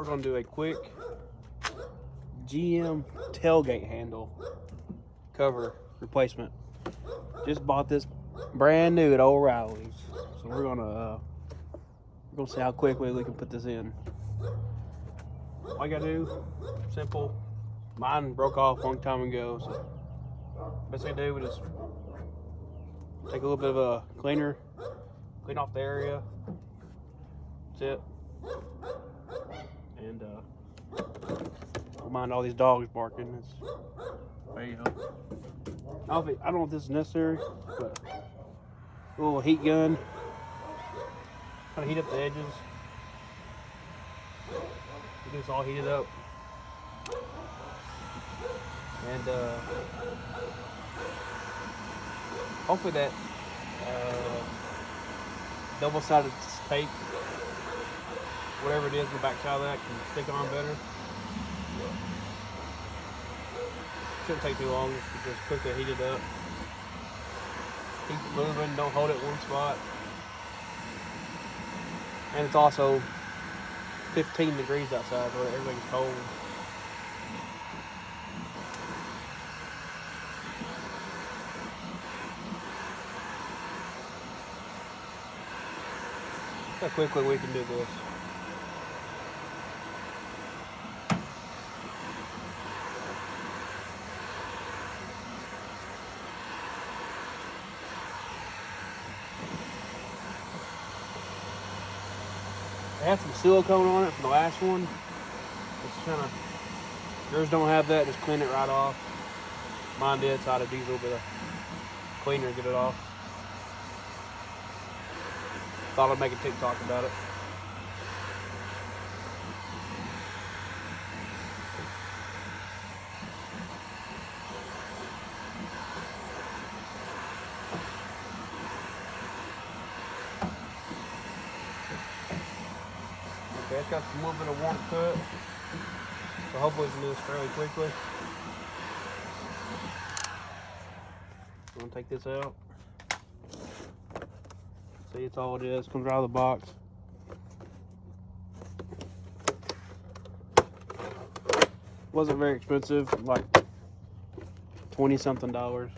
we're gonna do a quick GM tailgate handle cover replacement. Just bought this brand new at O'Reilly's, so we're gonna see how quickly we can put this in. All you gotta do, simple. Mine broke off a long time ago, so best thing to do, we just take a little bit of a cleaner, clean off the area. That's it. And don't mind all these dogs barking. There you go. I don't know if this is necessary, but a little heat gun, kind of heat up the edges. Get this all heated up, and hopefully that double-sided tape, whatever it is on the back side of that, can stick on better. Shouldn't take too long, just quickly heat it up. Keep it moving, don't hold it in one spot. And it's also 15 degrees outside, so everything's cold. Look how quickly we can do this. It had some silicone on it from the last one. It's kind of, yours don't have that, just clean it right off. Mine did, so I had to use a little bit of cleaner to get it off. Thought I'd make a TikTok about it. Okay, it's got a little bit of warmth to it, so hopefully we can do this fairly quickly. I'm gonna take this out. See, it's all it is. Comes right out of the box. Wasn't very expensive, like $20-something. So.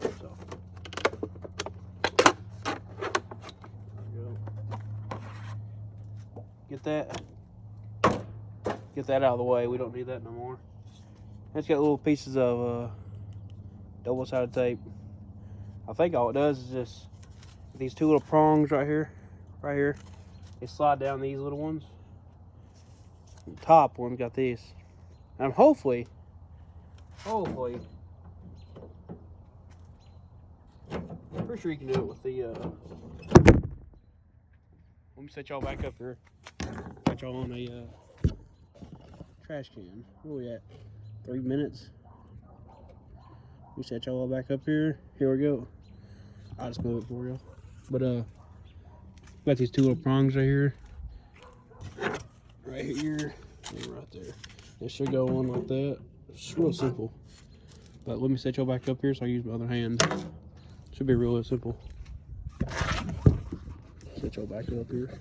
Get that out of the way. We don't need that no more. It's got little pieces of double-sided tape. I think all it does is just these two little prongs right here, they slide down these little ones. The top one's got these. And hopefully, I'm pretty sure you can do it with the, let me set y'all back up here. Got y'all on a trash can. Where we at? 3 minutes. We set y'all back up here. Here we go. I'll just move it for you. But got these two little prongs right here, and right there. It should go on like that. It's real simple. But let me set y'all back up here so I use my other hand. Should be really simple. Set y'all back up here.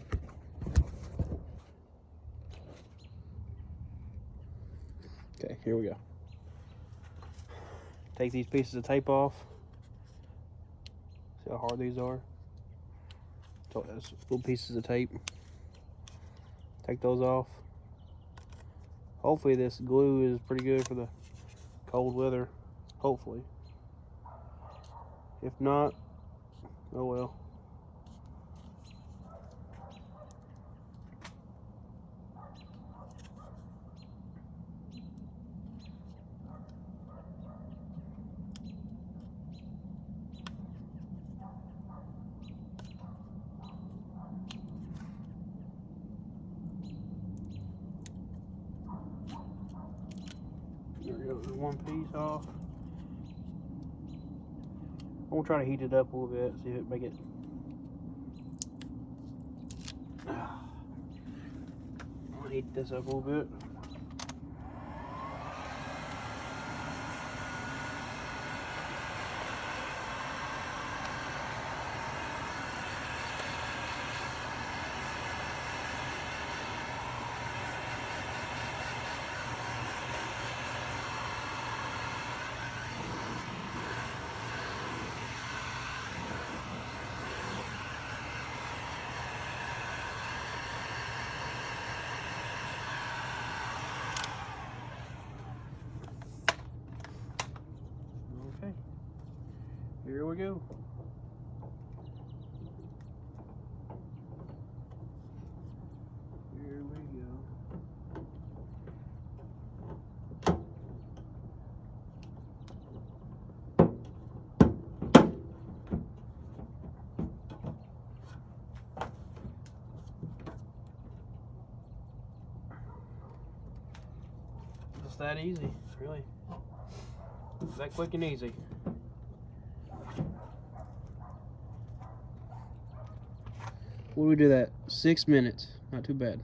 Okay, here we go. Take these pieces of tape off. See how hard these are? So that's little pieces of tape. Take those off. Hopefully this glue is pretty good for the cold weather. Hopefully. If not, oh well. There we go, there's one piece off. I'm gonna try to heat it up a little bit, see if it make it. I'm gonna heat this up a little bit. Here we go. Here we go. Just that easy, really. That quick and easy. What do we do that? 6 minutes. Not too bad.